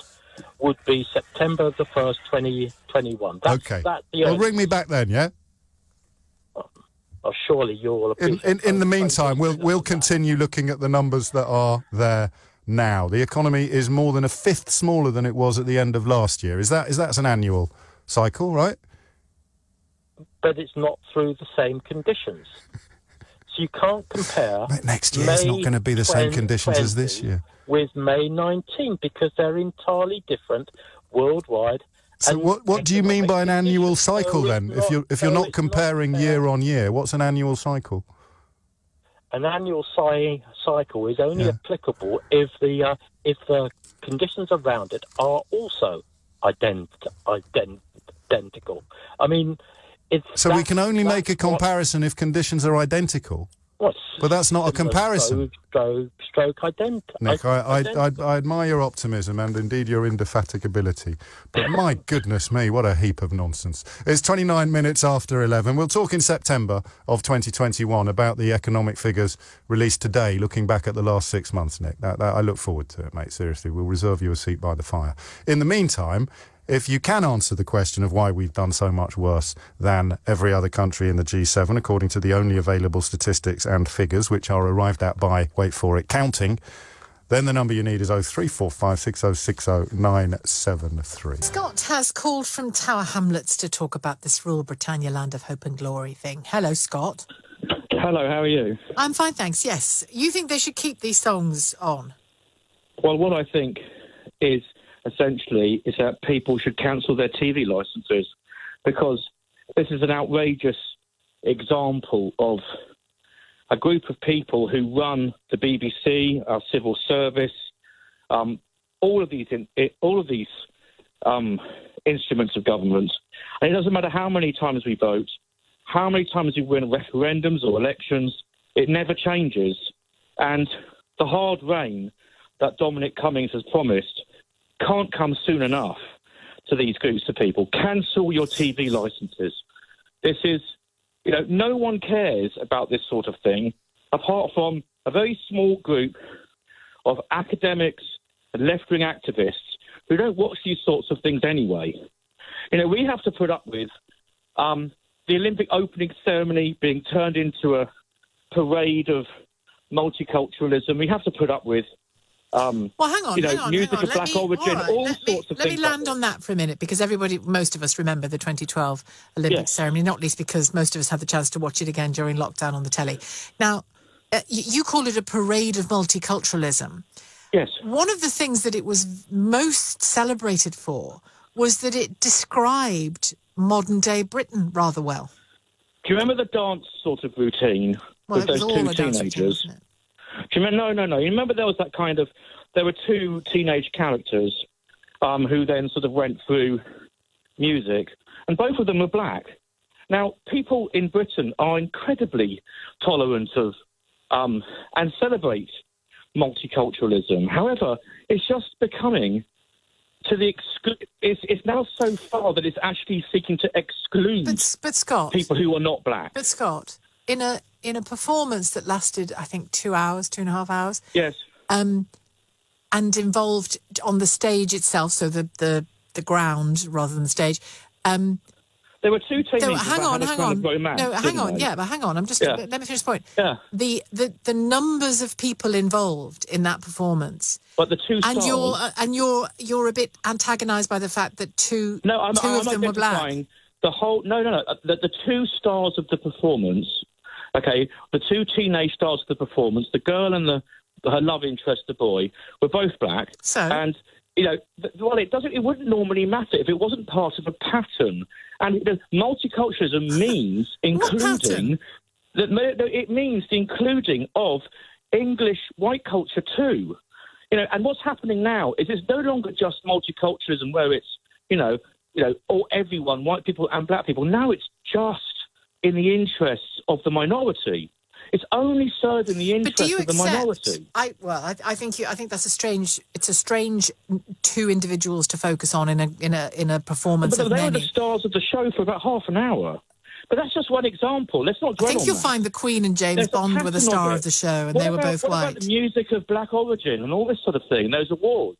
[SPEAKER 14] would be September the 1st, 2021.
[SPEAKER 8] Okay. Well, ring me back then, yeah?
[SPEAKER 14] Oh, surely you'll appreciate
[SPEAKER 8] in the meantime, we'll continue looking at the numbers that are there now. The economy is more than a fifth smaller than it was at the end of last year. That's an annual cycle, right?
[SPEAKER 14] But it's not through the same conditions. So you can't compare...
[SPEAKER 8] Next year it's not going to be the same conditions as this year.
[SPEAKER 14] ...with May 19, because they're entirely different worldwide.
[SPEAKER 8] So what do you mean by an annual cycle then? If you're not comparing year on year, what's an annual cycle?
[SPEAKER 14] An annual cycle is only applicable if the conditions around it are also identical. I mean,
[SPEAKER 8] so we can only make a comparison if conditions are identical. But that's not a comparison.
[SPEAKER 14] Stroke identical.
[SPEAKER 8] Nick, I admire your optimism and indeed your indefatigability. But my goodness me, what a heap of nonsense. It's 29 minutes after 11. We'll talk in September of 2021 about the economic figures released today, looking back at the last 6 months, Nick. I look forward to it, mate, seriously. We'll reserve you a seat by the fire. In the meantime, if you can answer the question of why we've done so much worse than every other country in the G7, according to the only available statistics and figures, which are arrived at by, wait for it, counting, then the number you need is 0345 6060 973.
[SPEAKER 15] Scott has called from Tower Hamlets to talk about this Rule Britannia Land of Hope and Glory thing. Hello, Scott.
[SPEAKER 16] Hello, how are you?
[SPEAKER 15] I'm fine, thanks, yes. You think they should keep these songs on?
[SPEAKER 16] Well, what I think is... essentially, is that people should cancel their TV licences, because this is an outrageous example of a group of people who run the BBC, our civil service, all of these instruments of government. And it doesn't matter how many times we vote, how many times we win referendums or elections, it never changes. And the hard rain that Dominic Cummings has promised can't come soon enough to these groups of people. Cancel your TV licences. This is, no one cares about this sort of thing, apart from a very small group of academics and left-wing activists who don't watch these sorts of things anyway. We have to put up with the Olympic opening ceremony being turned into a parade of multiculturalism. We have to put up with
[SPEAKER 15] well, hang on.
[SPEAKER 16] Music of black origin, all sorts of things.
[SPEAKER 15] Let me land on that for a minute, because most of us remember the 2012 Olympic ceremony, not least because most of us had the chance to watch it again during lockdown on the telly. Now, you call it a parade of multiculturalism.
[SPEAKER 16] Yes.
[SPEAKER 15] One of the things that it was most celebrated for was that it described modern-day Britain rather well.
[SPEAKER 16] Do you remember the dance sort of routine with those two teenagers? Do you remember? No. You remember there was that there were two teenage characters who then sort of went through music, and both of them were black. Now, people in Britain are incredibly tolerant of and celebrate multiculturalism. However, it's just becoming to the it's now so far that it's actually seeking to exclude
[SPEAKER 15] but Scott,
[SPEAKER 16] people who are not black.
[SPEAKER 15] But Scott, in a performance that lasted, I think, 2.5 hours.
[SPEAKER 16] Yes.
[SPEAKER 15] And involved on the stage itself, so the ground rather than the stage.
[SPEAKER 16] There were two teenagers.
[SPEAKER 15] Hang on.
[SPEAKER 16] Romance,
[SPEAKER 15] no, hang on. Yeah, but hang on. Let me finish the point.
[SPEAKER 16] Yeah.
[SPEAKER 15] The numbers of people involved in that performance.
[SPEAKER 16] But the two stars.
[SPEAKER 15] And you're a bit antagonised by the fact that two of them were black.
[SPEAKER 16] The whole the two stars of the performance. Okay, the two teenage stars of the performance, the girl and her love interest, the boy, were both black.
[SPEAKER 15] So,
[SPEAKER 16] and it wouldn't normally matter if it wasn't part of a pattern. And multiculturalism means including it means the including of English white culture too. And what's happening now is it's no longer just multiculturalism where it's all everyone, white people and black people. Now it's just in the interests of the minority. It's only serving the interests of the minority.
[SPEAKER 15] I think that's a strange. It's a strange two individuals to focus on in a performance.
[SPEAKER 16] But
[SPEAKER 15] of
[SPEAKER 16] they
[SPEAKER 15] many.
[SPEAKER 16] were the stars of the show for about half an hour. But that's just one example. Let's not dwell on that.
[SPEAKER 15] I think you'll find the Queen and James Bond were the star of the show, and they were both white.
[SPEAKER 16] What about the music of black origin and all this sort of thing? Those awards.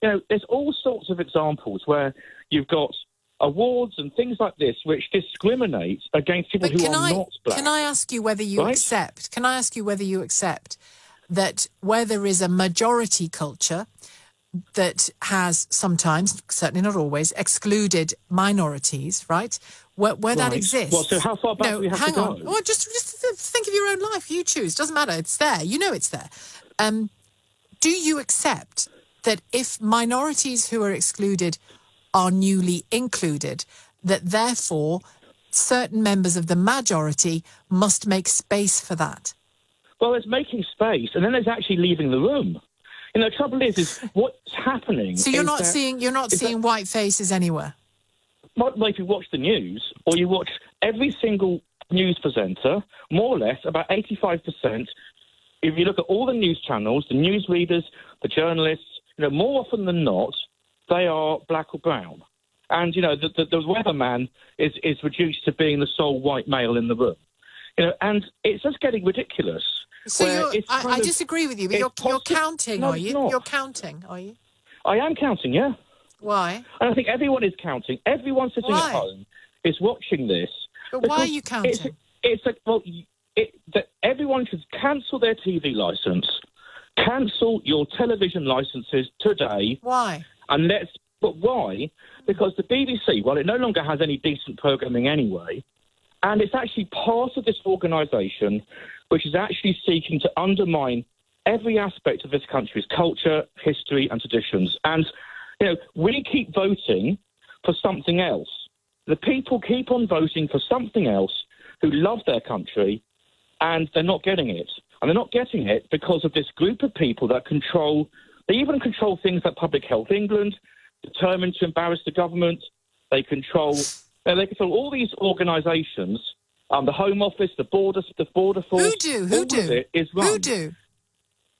[SPEAKER 16] There's all sorts of examples where you've got awards and things like this which discriminate against people who are not black.
[SPEAKER 15] Can I ask you whether you accept? Can I ask you whether you accept that where there is a majority culture that has sometimes, certainly not always, excluded minorities, right? Where that exists.
[SPEAKER 16] Well, so how far back do we have to go?
[SPEAKER 15] Hang on. Well, just think of your own life. You choose. Doesn't matter. It's there. You know it's there. Do you accept that if minorities who are excluded are newly included, that therefore certain members of the majority must make space for that?
[SPEAKER 16] Well, there's making space, and then there's actually leaving the room. The trouble is what's happening.
[SPEAKER 15] So you're not seeing white faces anywhere.
[SPEAKER 16] Well, if you watch the news, or you watch every single news presenter, more or less, about 85%, if you look at all the news channels, the news readers, the journalists, more often than not, they are black or brown. And, the weatherman is reduced to being the sole white male in the room. And it's just getting ridiculous.
[SPEAKER 15] So I disagree with you, but you're counting, are you? You're counting, are you?
[SPEAKER 16] I am counting, yeah.
[SPEAKER 15] Why?
[SPEAKER 16] And I think everyone is counting. Everyone sitting at home is watching this.
[SPEAKER 15] But why are you counting?
[SPEAKER 16] That everyone should cancel their TV licence, cancel your television licences today.
[SPEAKER 15] Why?
[SPEAKER 16] But why? Because the BBC, well, it no longer has any decent programming anyway, and it's actually part of this organisation which is actually seeking to undermine every aspect of this country's culture, history and traditions. And, we keep voting for something else. The people keep on voting for something else who love their country, and they're not getting it. And they're not getting it because of this group of people that they even control things like Public Health England, determined to embarrass the government. They control all these organisations, the Home Office, the Border Force.
[SPEAKER 15] Who do?
[SPEAKER 16] Of it is run.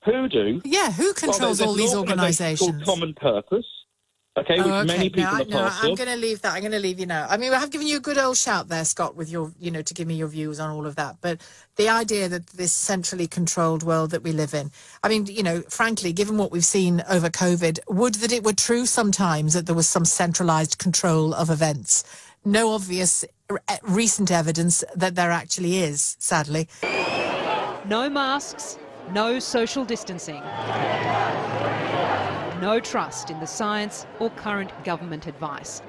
[SPEAKER 16] Who do?
[SPEAKER 15] Yeah, who controls all these organisations?
[SPEAKER 16] Common Purpose. Okay, which many people are part of.
[SPEAKER 15] I'm going to leave that. I'm going to leave you now. I mean, I have given you a good old shout there, Scott, with your, to give me your views on all of that. But the idea that this centrally controlled world that we live in, I mean, frankly, given what we've seen over COVID, would that it were true sometimes that there was some centralised control of events? No obvious recent evidence that there actually is, sadly.
[SPEAKER 17] No masks, no social distancing. No trust in the science or current government advice.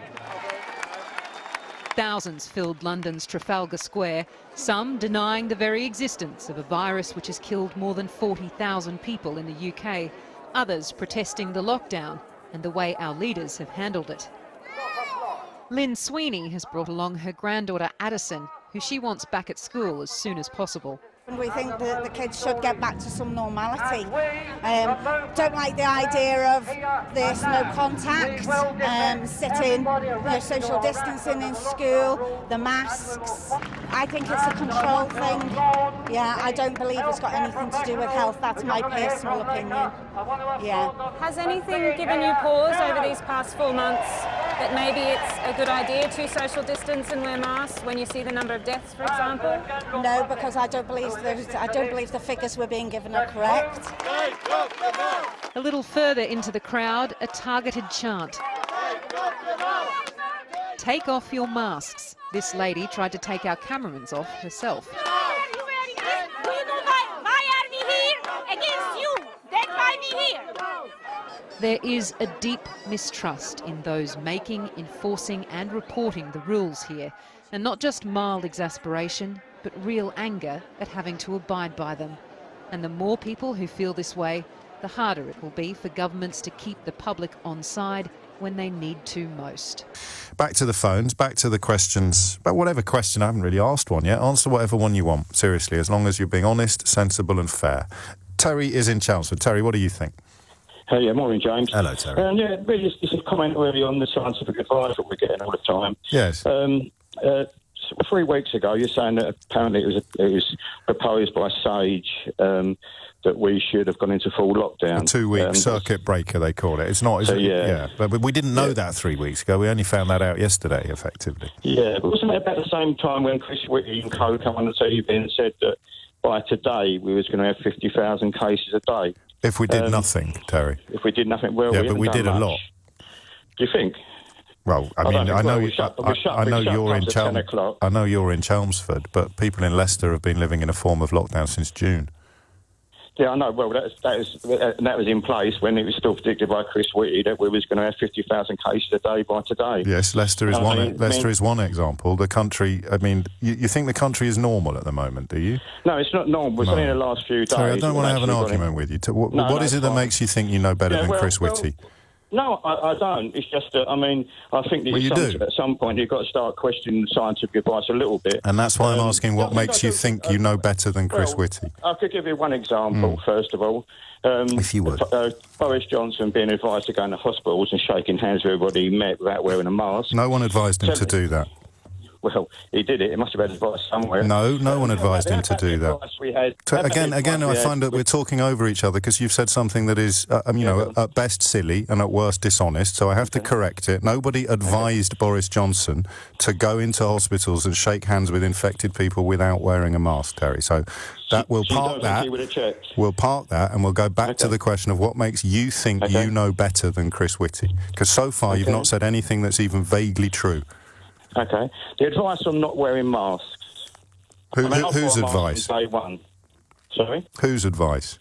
[SPEAKER 17] Thousands filled London's Trafalgar Square, some denying the very existence of a virus which has killed more than 40,000 people in the UK, others protesting the lockdown and the way our leaders have handled it. Lynn Sweeney has brought along her granddaughter Addison, who she wants back at school as soon as possible.
[SPEAKER 18] We think that the kids should get back to some normality. Don't like the idea of this no contact, sitting, social distancing in school, the masks. I think it's a control thing. Yeah, I don't believe it's got anything to do with health. That's my personal opinion. Yeah.
[SPEAKER 19] Has anything given you pause over these past 4 months that maybe it's a good idea to social distance and wear masks when you see the number of deaths, for example?
[SPEAKER 18] No, because I don't believe the figures we're being given are correct.
[SPEAKER 17] A little further into the crowd, a targeted chant. Take off your masks. This lady tried to take our cameramans off herself. There is a deep mistrust in those making, enforcing and reporting the rules here, and not just mild exasperation, but real anger at having to abide by them. And the more people who feel this way, the harder it will be for governments to keep the public on side when they need to most.
[SPEAKER 8] Back to the phones, back to the questions. About whatever question, I haven't really asked one yet. Answer whatever one you want, seriously, as long as you're being honest, sensible and fair. Terry is in Chelmsford. Terry, what do you think?
[SPEAKER 16] Yeah, morning, James.
[SPEAKER 8] Hello, Terry.
[SPEAKER 16] Yeah, really, just a comment really on the scientific advice that we're getting all the time.
[SPEAKER 8] Yes.
[SPEAKER 16] 3 weeks ago, you're saying that apparently it was proposed by SAGE that we should have gone into full lockdown.
[SPEAKER 8] A 2-week circuit breaker, they call it. It's not, is it? Yeah. But we didn't know that 3 weeks ago. We only found that out yesterday, effectively.
[SPEAKER 16] Yeah, but wasn't it about the same time when Chris Whitty and co come on the TV and said that by today we was going to have 50,000 cases a day?
[SPEAKER 8] If we did nothing, Terry.
[SPEAKER 16] If we did nothing, well,
[SPEAKER 8] yeah, but we did a lot.
[SPEAKER 16] Do you think?
[SPEAKER 8] Well, I mean, I know you're in I know you're in Chelmsford, but people in Leicester have been living in a form of lockdown since June.
[SPEAKER 16] Yeah, I know. Well, that was in place when it was still predicted by Chris Whitty that we was going to have 50,000 cases a day by today.
[SPEAKER 8] Yes, Leicester is is one example. The country. I mean, you think the country is normal at the moment, do you?
[SPEAKER 16] No, it's not normal. It's only in the last few days.
[SPEAKER 8] Sorry, I don't want to have an argument with you. What is it that makes you think you know better than Chris Whitty?
[SPEAKER 16] No, I don't. It's just that, I mean, I think that at some point you've got to start questioning scientific advice a little bit.
[SPEAKER 8] And that's why I'm asking what makes you think you know better than Chris Whitty.
[SPEAKER 16] I could give you one example, first of all.
[SPEAKER 8] If you would.
[SPEAKER 16] Boris Johnson being advised to go into hospitals and shaking hands with everybody he met without wearing a mask.
[SPEAKER 8] No one advised him to do that.
[SPEAKER 16] Well, he did it. It must have had advice somewhere.
[SPEAKER 8] No one advised him to do that. Again, I find that we're talking over each other because you've said something that is, at best silly and at worst dishonest, so I have to correct it. Nobody advised Boris Johnson to go into hospitals and shake hands with infected people without wearing a mask, Terry. So that we'll park that. We'll park that and we'll go back to the question of what makes you think you know better than Chris Whitty. Because so far you've not said anything that's even vaguely true.
[SPEAKER 16] Okay. The advice on not wearing masks.
[SPEAKER 8] Whose advice?
[SPEAKER 16] Day one. Sorry?
[SPEAKER 8] Whose advice?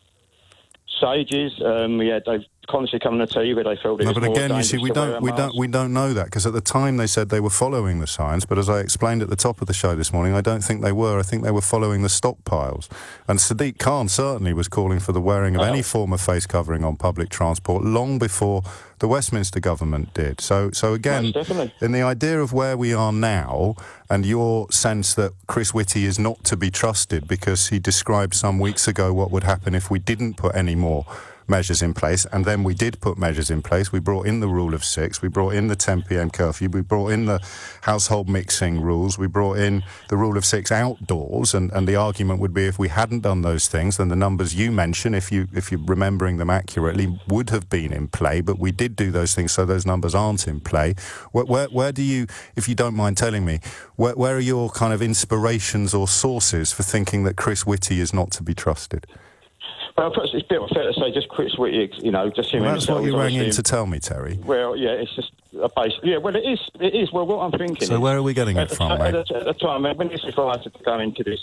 [SPEAKER 16] SAGE's. They've constantly come on the TV where they felt it was
[SPEAKER 8] but
[SPEAKER 16] more
[SPEAKER 8] again, you see, we don't know that because at the time they said they were following the science. But as I explained at the top of the show this morning, I don't think they were. I think they were following the stockpiles. And Sadiq Khan certainly was calling for the wearing of any form of face covering on public transport long before the Westminster government did. So again, in the idea of where we are now and your sense that Chris Whitty is not to be trusted because he described some weeks ago what would happen if we didn't put any more measures in place, and then we did put measures in place. We brought in the rule of 6, we brought in the 10 p.m. curfew, we brought in the household mixing rules, we brought in the rule of 6 outdoors, and the argument would be if we hadn't done those things, then the numbers you mention, if you're remembering them accurately, would have been in play, but we did do those things so those numbers aren't in play. Where do you, if you don't mind telling me, where are your kind of inspirations or sources for thinking that Chris Whitty is not to be trusted?
[SPEAKER 16] Well, it's a bit unfair to say just Chris Whitty, just him.
[SPEAKER 8] Well, that's what you rang in to tell me, Terry.
[SPEAKER 16] Well, yeah, it's just a base. Yeah, well, it is. Well, what I'm thinking.
[SPEAKER 8] So where are we getting it from, mate?
[SPEAKER 16] At the time, when this advised to go into this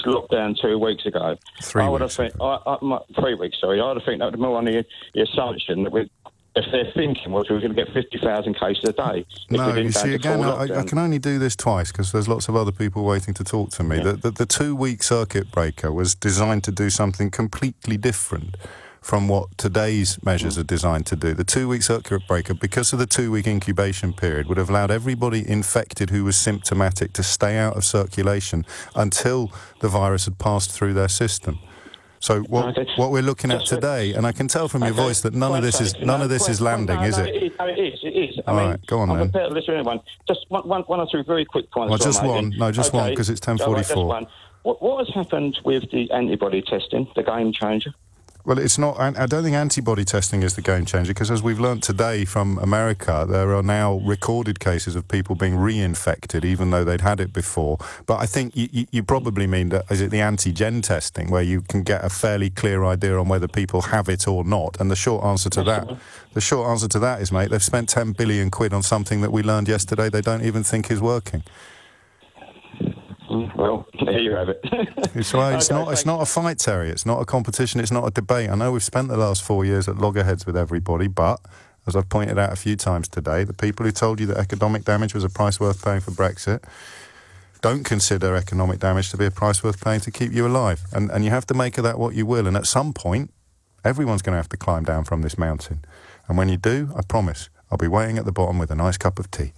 [SPEAKER 16] lockdown 2 weeks ago,
[SPEAKER 8] 3 weeks.
[SPEAKER 16] 3 weeks. Sorry, I would have think that was more on the assumption that if their thinking was we were going to get 50,000 cases a day.
[SPEAKER 8] No, you see, again, I can only do this twice because there's lots of other people waiting to talk to me. Yeah. The 2-week circuit breaker was designed to do something completely different from what today's measures are designed to do. The 2-week circuit breaker, because of the 2-week incubation period, would have allowed everybody infected who was symptomatic to stay out of circulation until the virus had passed through their system. So what we're looking at today, and I can tell from your voice that none of this is landing, is it?
[SPEAKER 16] It is.
[SPEAKER 8] All right, go on then.
[SPEAKER 16] I'm prepared to listen to anyone. Just one or two very quick points.
[SPEAKER 8] Well, just one. No, just one, because it's 10:44.
[SPEAKER 16] What has happened with the antibody testing, the game changer?
[SPEAKER 8] Well, it's not. I don't think antibody testing is the game changer because, as we've learnt today from America, there are now recorded cases of people being reinfected, even though they'd had it before. But I think you probably mean that is it the antigen testing, where you can get a fairly clear idea on whether people have it or not. And the short answer to that is, mate, they've spent 10 billion quid on something that we learned yesterday they don't even think is working.
[SPEAKER 16] Well, there you have it.
[SPEAKER 8] It's not a fight, Terry. It's not a competition. It's not a debate. I know we've spent the last 4 years at loggerheads with everybody, but as I've pointed out a few times today, the people who told you that economic damage was a price worth paying for Brexit don't consider economic damage to be a price worth paying to keep you alive. And you have to make of that what you will. And at some point, everyone's going to have to climb down from this mountain. And when you do, I promise, I'll be waiting at the bottom with a nice cup of tea.